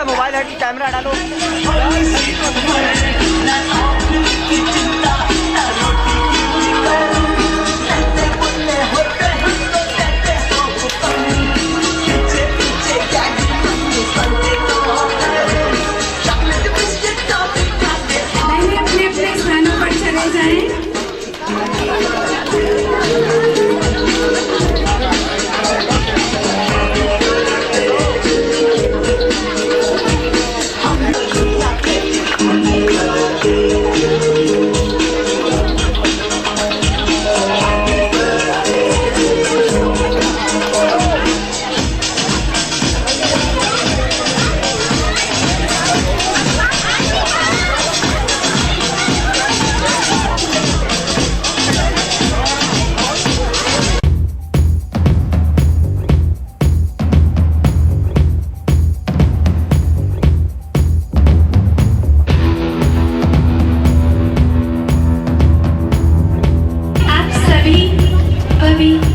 Mobile है कि camera डालो। अपने अपने स्थानों पर चले जाएं।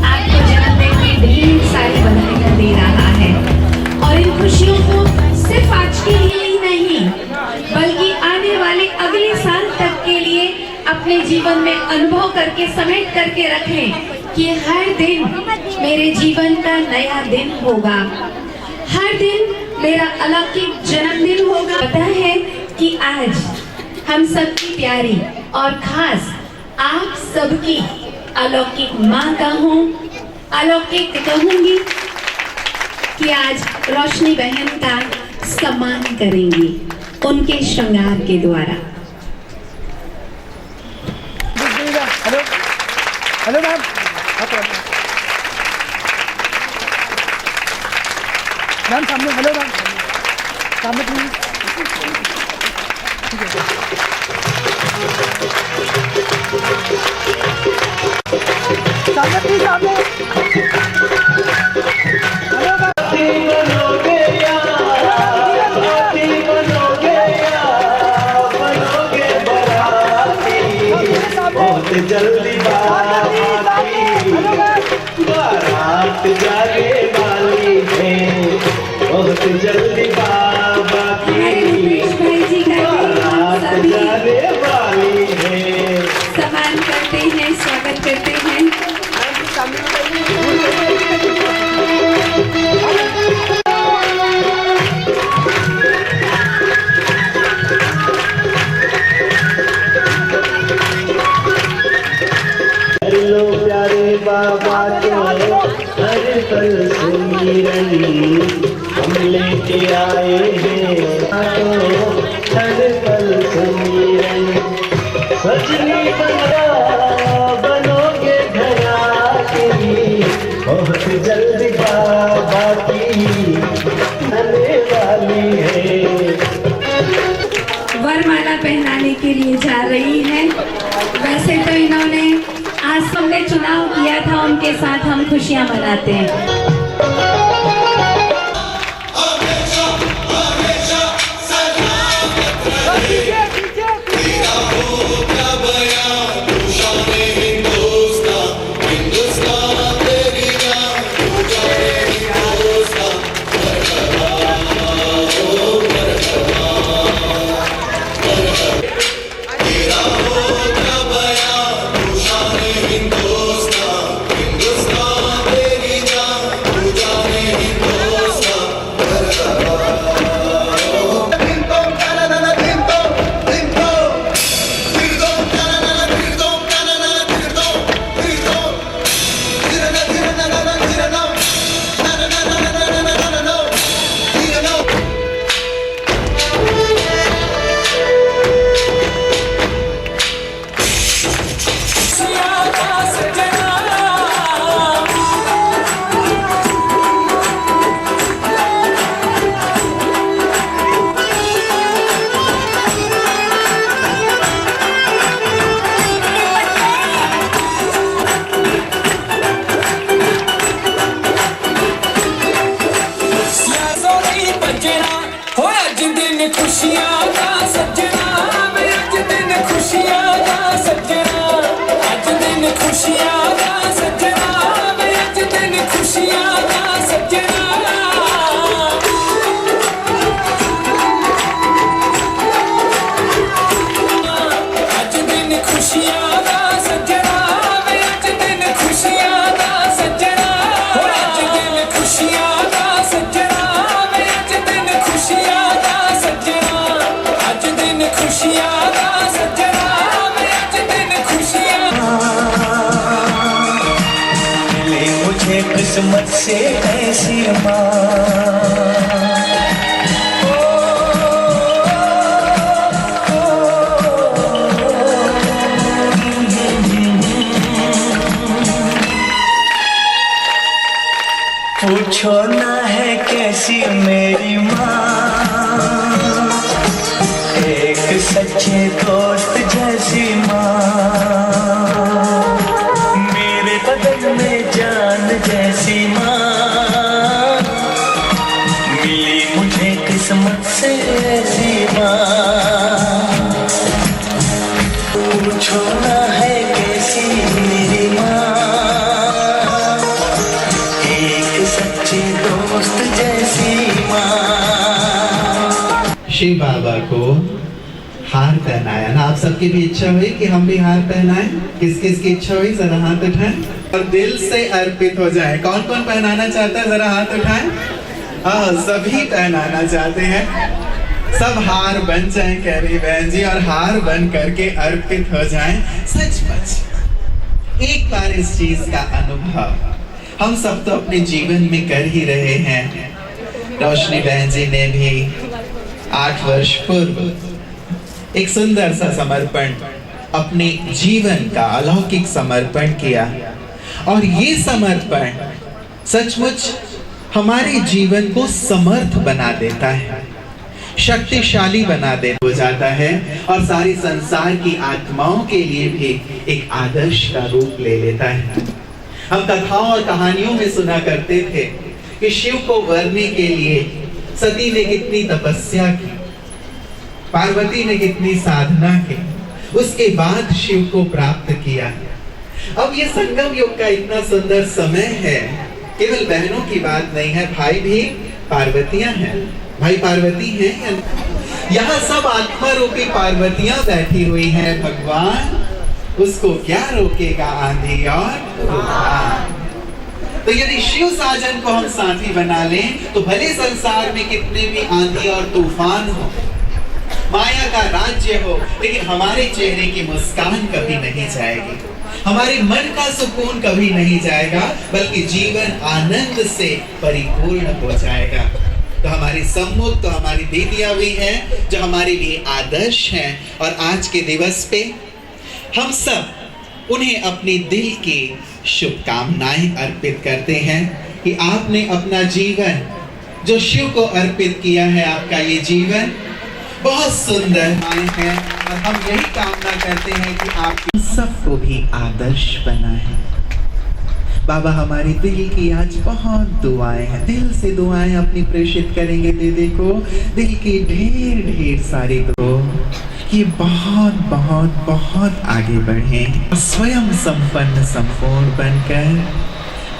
आपको जन्मदिन में ढेर सारी बधाइयां दे रहा है और इन खुशियों को सिर्फ आज के लिए ही नहीं बल्कि आने वाले अगले साल तक के लिए अपने जीवन में अनुभव करके समेट करके रखें कि हर दिन मेरे जीवन का नया दिन होगा, हर दिन मेरा अलौकिक जन्मदिन होगा। पता है कि आज हम सबकी प्यारी और खास आप सबकी अलौकिक माँ का हूँ, अलौकिक कहूँगी कि आज रोशनी बहन का सम्मान करेंगी उनके श्रृंगार के द्वारा। हेलो हेलो मैम, मैम सामने, हेलो मैम सामने प्लीज। सामने प्लीज, सामने। बहुत जल्दी बारात जाने वाली है, बहुत जल्दी बाबा की बारात जाने वाली है। सम्मान करते हैं, स्वागत करते हैं। लो प्यारे बाबा को हर पल सुमिरन हम लेके आए हैं, हर पल सुमिरन सजनी बनोगे घराती, बहुत जल्दी बाबा की आने वाली है। वरमाला पहनाने के लिए जा रही है। वैसे तो इन्होंने आज हमने चुनाव किया था, उनके साथ हम खुशियां मनाते हैं। खुशियां दा सजना अज दिन खुशियां दा सजना वे अज दिन खुशियां दा सजना अज दिन खुशियां दा सजना वे अज दिन खुशियां दा सजना अज दिन खुशियां दा सजना वे अज दिन खुशियां मिली मुझे किस्मत से ऐसी माँ पूछो ना है कैसी मेरी माँ एक सच्चे दोस्त जैसी माँ मेरे बदन में जान जैसी माँ मिली मुझे किस्मत से ऐसी माँ पूछो ना है कैसी मेरी माँ सच्ची दोस्त जैसी माँ। शिव बाबा को हार पहनाया ना। आप सबकी भी इच्छा हुई कि हम भी हार पहनाएं? किस किस की इच्छा हुई? जरा हाथ उठाएं और दिल से अर्पित हो जाए। कौन कौन पहनाना चाहता है? जरा हाथ उठाएं। हाँ, सभी पहनाना चाहते हैं। सब हार बन जाएं कह रही बहन जी, और हार बन करके अर्पित हो जाएं। सचमुच एक बार इस चीज का अनुभव हम सब तो अपने जीवन में कर ही रहे हैं। रोशनी बहन जी ने भी 8 वर्ष पूर्व एक सुंदर सा समर्पण, अपने जीवन का अलौकिक समर्पण किया, और ये समर्पण सचमुच हमारे जीवन को समर्थ बना देता है, शक्तिशाली बना दे हो जाता है, और सारी संसार की आत्माओं के लिए भी एक आदर्श का रूप ले लेता है। हम कथाओं और कहानियों में सुना करते थे कि शिव को वरने के लिए सती ने कितनी तपस्या की, पार्वती ने कितनी साधना की, उसके बाद शिव को प्राप्त किया। अब ये संगम युग का इतना सुंदर समय है, केवल बहनों की बात नहीं है, भाई भी पार्वतियां हैं, भाई पार्वती हैं। यहाँ सब आत्मा रूपी पार्वतियां बैठी हुई हैं। भगवान उसको क्या रोकेगा आंधी और तूफान। तो यदि शिव साजन को हम साथी बना लें तो भले संसार में कितने भी आंधी और तूफान हो, माया का राज्य हो, लेकिन हमारे चेहरे की मुस्कान कभी नहीं जाएगी, हमारे मन का सुकून कभी नहीं जाएगा, बल्कि जीवन आनंद से परिपूर्ण हो जाएगा। तो हमारी सम्मुख तो हमारी दीदियां भी हैं जो हमारे लिए आदर्श हैं, और आज के दिवस पे हम सब उन्हें अपनी दिल की शुभकामनाएं अर्पित करते हैं कि आपने अपना जीवन जो शिव को अर्पित किया है, आपका ये जीवन बहुत सुंदर है, और हम यही कामना करते हैं कि आप सबको भी आदर्श बनाएं। बाबा हमारे दिल की आज बहुत दुआएं हैं, दिल से दुआएं अपनी प्रेषित करेंगे दीदी को, दिल की ढेर ढेर सारी दुआ कि बहुत बहुत बहुत आगे बढ़े, स्वयं संपन्न संपूर्ण बनकर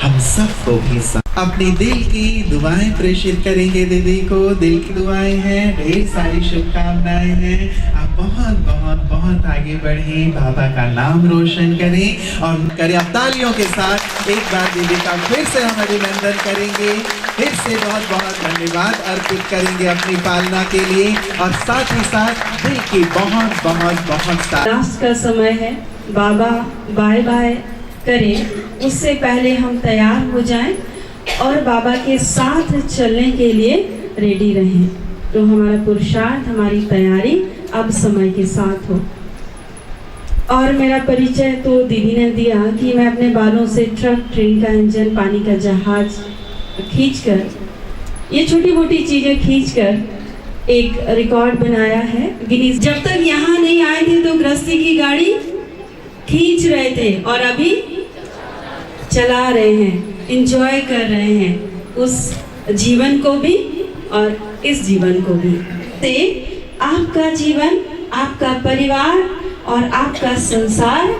हम सबको भी अपने दिल की दुआएं प्रेषित करेंगे दीदी को। दिल की दुआएं हैं, ढेर सारी शुभकामनाएं हैं, आप बहुत बहुत बहुत आगे बढ़े, बाबा का नाम रोशन करें और करें। अब तालियों के साथ एक बार दीदी का फिर से हम अभिनंदन करेंगे, फिर से बहुत बहुत धन्यवाद अर्पित करेंगे अपनी पालना के लिए, और साथ ही साथ दिल की बहुत बहुत बहुत लास्ट का समय है, बाबा बाय बाय करें उससे पहले हम तैयार हो जाएं और बाबा के साथ चलने के लिए रेडी रहें। तो हमारा पुरुषार्थ, हमारी तैयारी अब समय के साथ हो। और मेरा परिचय तो दीदी ने दिया कि मैं अपने बालों से ट्रक, ट्रेन का इंजन, पानी का जहाज खींचकर, ये छोटी मोटी चीज़ें खींचकर एक रिकॉर्ड बनाया है गिनीज। जब तक यहाँ नहीं आए थे तो गृहस्थी की गाड़ी खींच रहे थे, और अभी चला रहे हैं, एंजॉय कर रहे हैं उस जीवन को भी और इस जीवन को भी। ते आपका जीवन, आपका परिवार और आपका संसार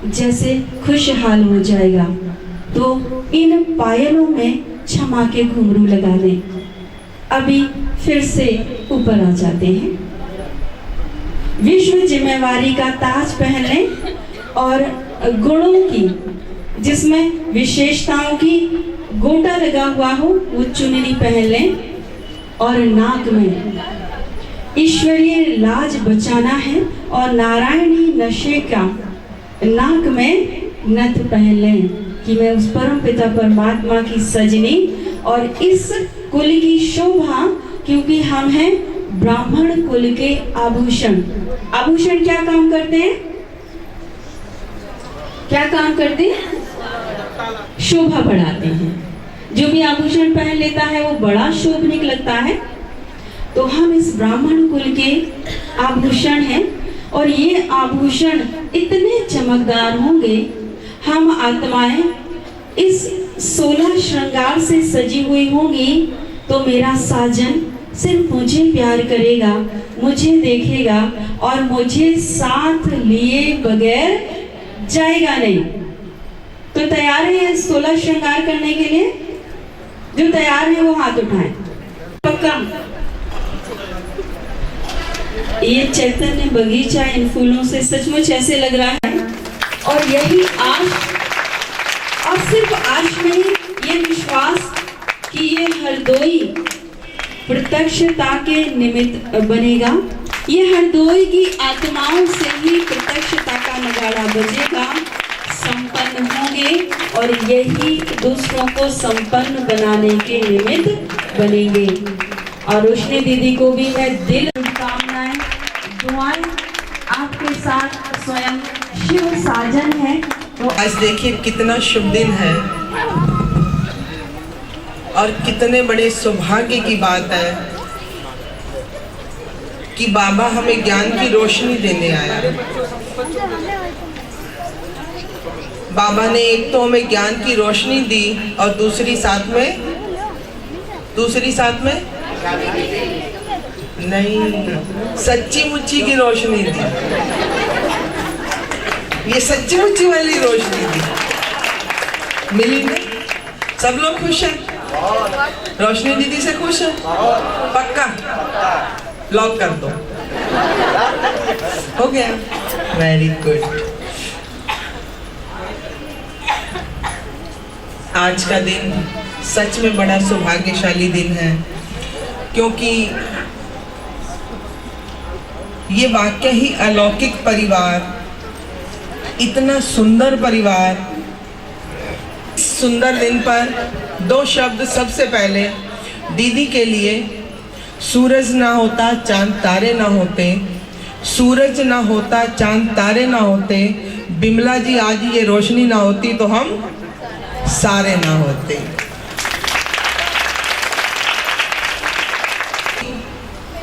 जैसे खुशहाल हो जाएगा। तो इन पायलों में क्षमा के घुंघरू लगा दें। अभी फिर से ऊपर आ जाते हैं। विश्व जिम्मेवारी का ताज पहन लें और गुणों की, जिसमें विशेषताओं की गोटा लगा हुआ हो, वो चुनरी पहन लें और नाक में ईश्वरीय लाज बचाना है और नारायणी नशे का नाक में नथ पहन लें कि मैं उस परम पिता परमात्मा की सजनी और इस कुल की शोभा, क्योंकि हम हैं ब्राह्मण कुल के आभूषण। आभूषण क्या काम करते हैं? क्या काम करते हैं? शोभा बढ़ाते हैं। जो भी आभूषण पहन लेता है वो बड़ा शोभनीक लगता है। तो हम इस ब्राह्मण कुल के आभूषण हैं और ये आभूषण इतने चमकदार होंगे। हम आत्माएं इस 16 श्रृंगार से सजी हुई होंगी तो मेरा साजन सिर्फ मुझे प्यार करेगा, मुझे देखेगा और मुझे साथ लिए बगैर जाएगा नहीं। तो तैयार है 16 श्रृंगार करने के लिए? जो तैयार है वो हाथ उठाएं। पक्का? ये चैतन्य बगीचा इन फूलों से सचमुच ऐसे लग रहा है और यही आश, और सिर्फ आश नहीं, ये विश्वास कि ये हरदोई प्रत्यक्षता के निमित्त बनेगा। ये हरदोई की आत्माओं से ही प्रत्यक्षता का नगाड़ा बजेगा, संपन्न होंगे और यही दूसरों को संपन्न बनाने के निमित्त बनेंगे। और रोशनी दीदी को भी मैं दिल शुभकामनाएं, दुआएं आपके साथ स्वयं शिव साजन है। तो आज देखिए कितना शुभ दिन है और कितने बड़े सौभाग्य की बात है कि बाबा हमें ज्ञान की रोशनी देने आया। बाबा ने एक तो हमें ज्ञान की रोशनी दी और दूसरी साथ में नहीं, सच्ची मुच्ची की रोशनी दी। ये सच्ची मुच्ची वाली रोशनी दी, मिली ना? सब लोग खुश हैं? रोशनी दीदी से खुश हैं? पक्का? लॉक कर दो। हो गया? Very good. आज का दिन सच में बड़ा सौभाग्यशाली दिन है, क्योंकि ये वाकई ही अलौकिक परिवार, इतना सुंदर परिवार, सुंदर दिन पर 2 शब्द सबसे पहले दीदी के लिए। सूरज ना होता चांद तारे ना होते, सूरज ना होता चांद तारे ना होते, बिमला जी आज ये रोशनी ना होती तो हम सारे ना होते।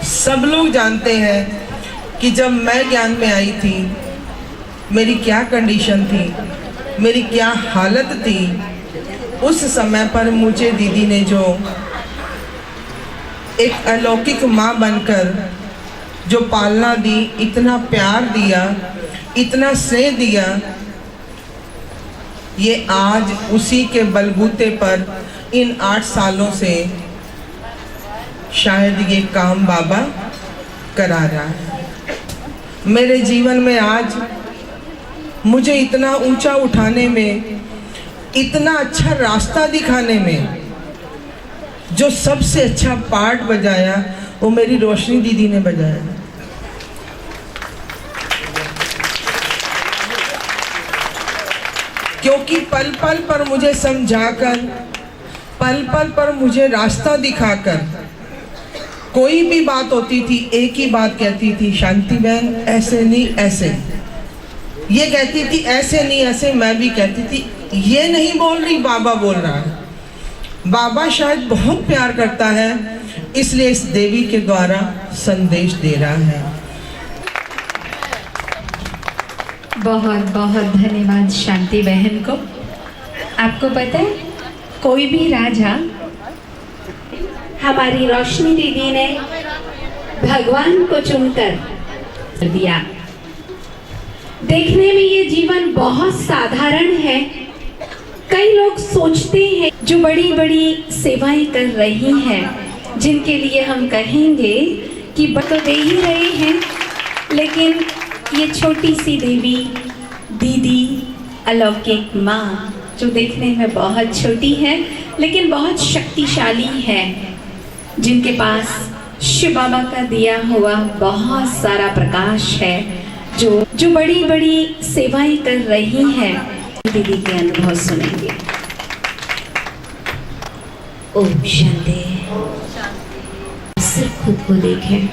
सब लोग जानते हैं कि जब मैं ज्ञान में आई थी मेरी क्या कंडीशन थी, मेरी क्या हालत थी। उस समय पर मुझे दीदी ने जो एक अलौकिक माँ बनकर जो पालना दी, इतना प्यार दिया, इतना स्नेह दिया, ये आज उसी के बलबूते पर इन 8 सालों से शायद ये काम बाबा करा रहा है। मेरे जीवन में आज मुझे इतना ऊंचा उठाने में, इतना अच्छा रास्ता दिखाने में जो सबसे अच्छा पार्ट बजाया वो मेरी रोशनी दीदी ने बजाया। क्योंकि पल पल पर मुझे समझाकर, पल पल पर मुझे रास्ता दिखाकर, कोई भी बात होती थी एक ही बात कहती थी, शांति बहन ऐसे नहीं ऐसे। ये कहती थी ऐसे नहीं ऐसे, मैं भी कहती थी ये नहीं बोल रही, बाबा बोल रहा है। बाबा शायद बहुत प्यार करता है, इसलिए इस देवी के द्वारा संदेश दे रहा है। बहुत बहुत धन्यवाद शांति बहन को। आपको पता है, कोई भी राजा हमारी रोशनी दीदी ने भगवान को चुनकर दिया। देखने में ये जीवन बहुत साधारण है, कई लोग सोचते हैं जो बड़ी बड़ी सेवाएं कर रही हैं, जिनके लिए हम कहेंगे कि तो दे ही रहे हैं, लेकिन ये छोटी सी देवी दीदी अलौकिक माँ जो देखने में बहुत छोटी है लेकिन बहुत शक्तिशाली है, जिनके पास शिव बाबा का दिया हुआ बहुत सारा प्रकाश है, जो बड़ी बड़ी सेवाएं कर रही हैं, दीदी के अनुभव सुनेंगे। ओम शांति। सिर्फ खुद को देखें।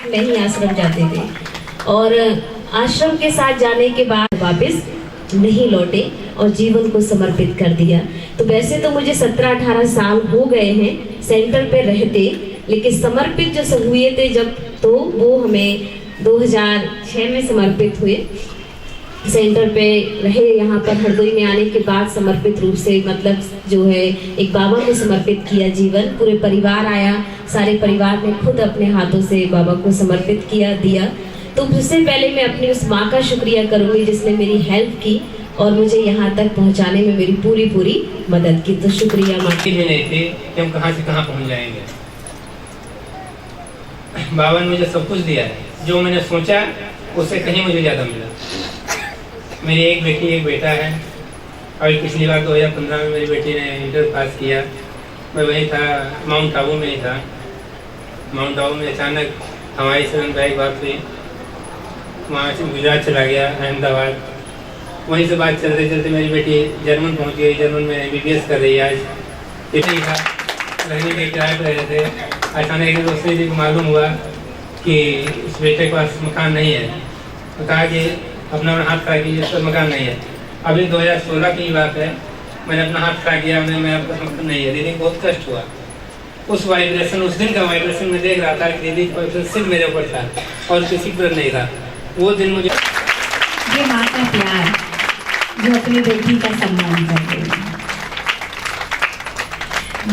नहीं आश्रम जाते थे और आश्रम के साथ जाने के बाद वापस नहीं लौटे और जीवन को समर्पित कर दिया। तो वैसे तो मुझे 17-18 साल हो गए हैं सेंटर पे रहते, लेकिन समर्पित जो हुए थे जब, तो वो हमें 2006 में समर्पित हुए। सेंटर पे रहे, यहाँ पर हरदोई में आने के बाद समर्पित रूप से मतलब जो है एक बाबा को समर्पित किया जीवन। पूरे परिवार आया, सारे परिवार ने खुद अपने हाथों से बाबा को समर्पित दिया। तो उससे पहले मैं अपनी उस माँ का शुक्रिया करूँगी जिसने मेरी हेल्प की और मुझे यहाँ तक पहुँचाने में मेरी पूरी मदद की। तो शुक्रिया माँ। भी नहीं थे कि हम कहाँ से कहाँ पहुँच जाएंगे। बाबा ने मुझे सब कुछ दिया है, जो मैंने सोचा उससे कहीं मुझे ज़्यादा मिला। मेरी एक बेटी एक बेटा है। अभी पिछली बार 2015 में मेरी बेटी ने इंटर पास किया। मैं वहीं था, माउंट आबू में ही था। माउंट आबू में अचानक हवाई एक्सीडेंट बाइक बात हुई, वहाँ से गुजरात चला गया, अहमदाबाद। वहीं से बात चलते चलते मेरी बेटी जर्मन पहुँच गई। जर्मन में MBBS कर रही है आज। इतनी था, रहने के किराए पर रहे थे। अचानक एक दोस्त जी को मालूम हुआ कि उस बेटे के पास मकान नहीं है। तो कहा कि अपना हाथ खड़ा कीजिए, इस पर मकान नहीं है। अभी 2016 की बात है, मैंने अपना हाथ खड़ा किया, मेरे पास मकान नहीं है। दीदी को बहुत कष्ट हुआ। उस वाइब्रेशन, उस दिन का वाइब्रेशन में देख रहा था कि दीदी का वाइब्रेशन सिर्फ मेरे ऊपर था और किसी पर नहीं था। वो दिन मुझे ये माँ का प्यार जो अपनी बेटी का सम्मान कर रही है।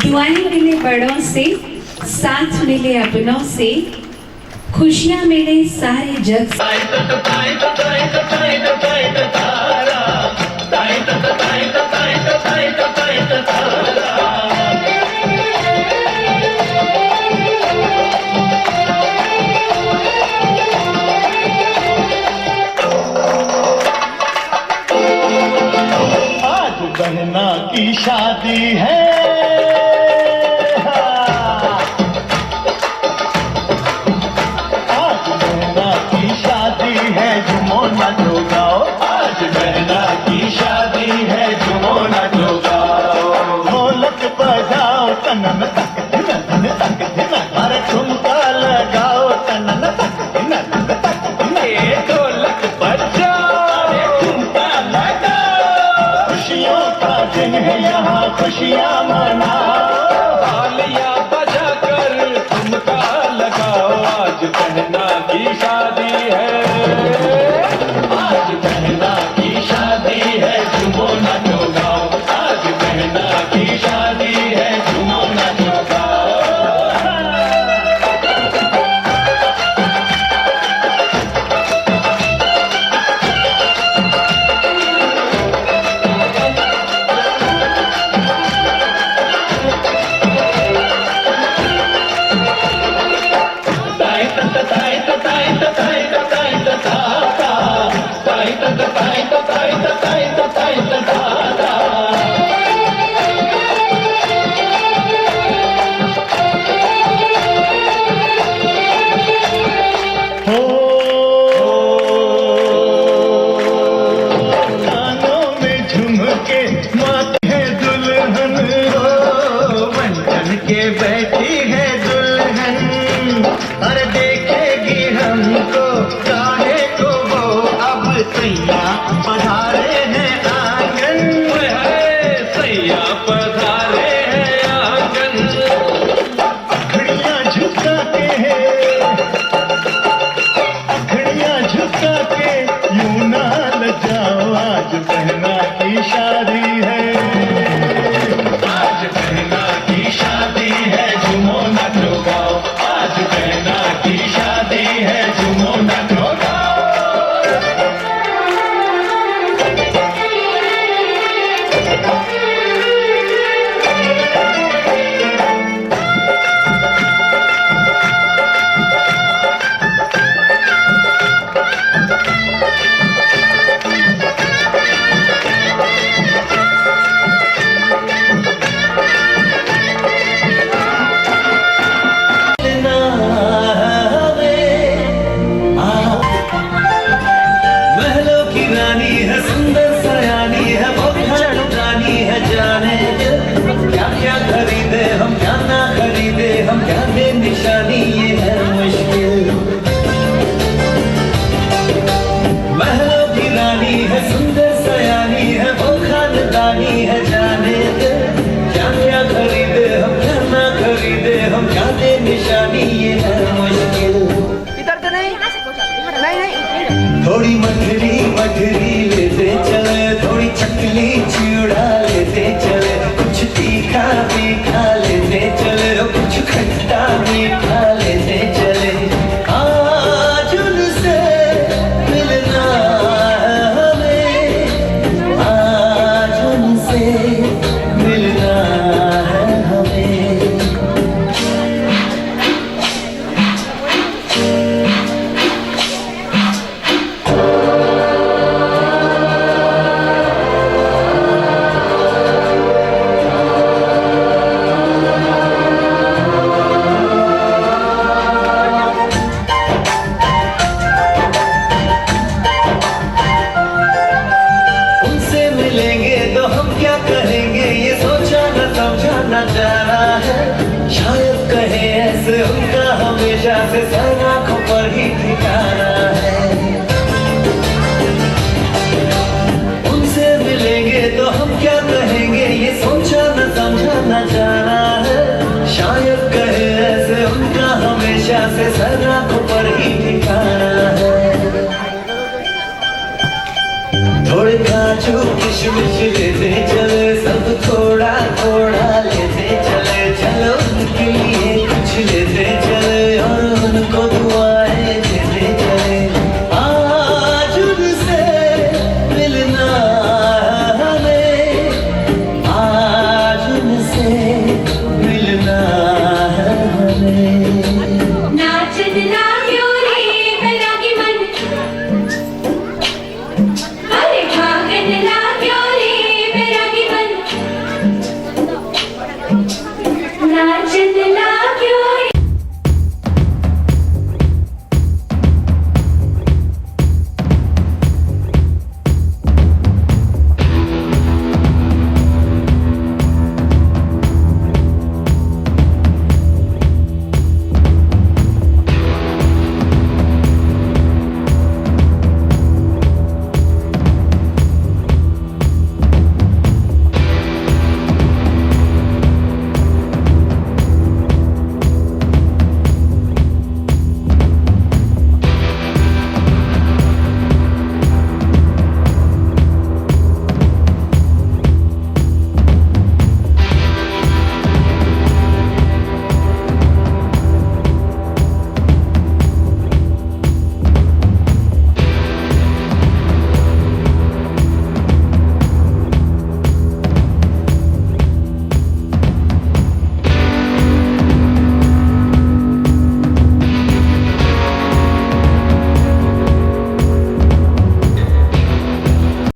दुआएं मिले बड़ों से, साथ मिले अपनों से, खुशियां मिले सारे जग से। आज बहना की शादी है, झूमो नाचो गाओ। आज बहना की शादी है, झूमो नाचो गाओ। ढोलक बजाओ, तनन तक धिनन तक धिनन, अरे ठुमका लगाओ, तनन तक धिनन तक धिनन। ढोलक बजाओ, ठुमका लगाओ। खुशियों का दिन है यहाँ, खुशियाँ मनाओ। तालियां बजाकर ठुमका लगाओ। आज बहना की शादी है, आज बहना की शादी है, झूमो नाचो गाओ। आज बहना की शादी है, झूमो नाचो गाओ। बैठी है दुल्हन, अरे देखेगी हमको काहे को वो, अब सैया पधारे हैं आंगन। सैया पधारे हैं आंगन। आज बहना की शादी है, आज बहना की शादी है, झूमो नाचो गाओ, आज बहना की शादी है, झूमो नाचो गाओ। महलों की रानी है, सुंदर सयानी है, बहुत रानी है, जाने क्या क्या खरीदे हम, क्या ना खरीदे हम, क्या दे निशानी, ये है मुश्किल। महलों की रानी है, सुंदर सयानी है, वो खानदानी है, जाने क्या क्या खरीदे हम, क्या ना खरीदे हम, क्या दे निशानी, ये है मुश्किल। थोड़ी मठरी मठरी लेते चले, थोड़ी चकली चिड़ा लेते चले, कुछ तीखा तीखा लेते चले, कुछ खट्टा मीठा लेते चले। आज उनसे मिलना है हमें, आज उनसे मिलना है हमें। उनसे मिलेंगे तो हम क्या कहेंगे, ये सोचा न समझा न जाना है। शायद कहे ऐसे उनका हमेशा से सर आँखों पर ही ठिकाना है। उनसे मिलेंगे तो हम क्या कहेंगे, ये सोचा न समझा न जाना है। शायद कहे ऐसे उनका हमेशा से सर आँखों पर ही ठिकाना है। थोड़े काजू किशमिश लेते चले,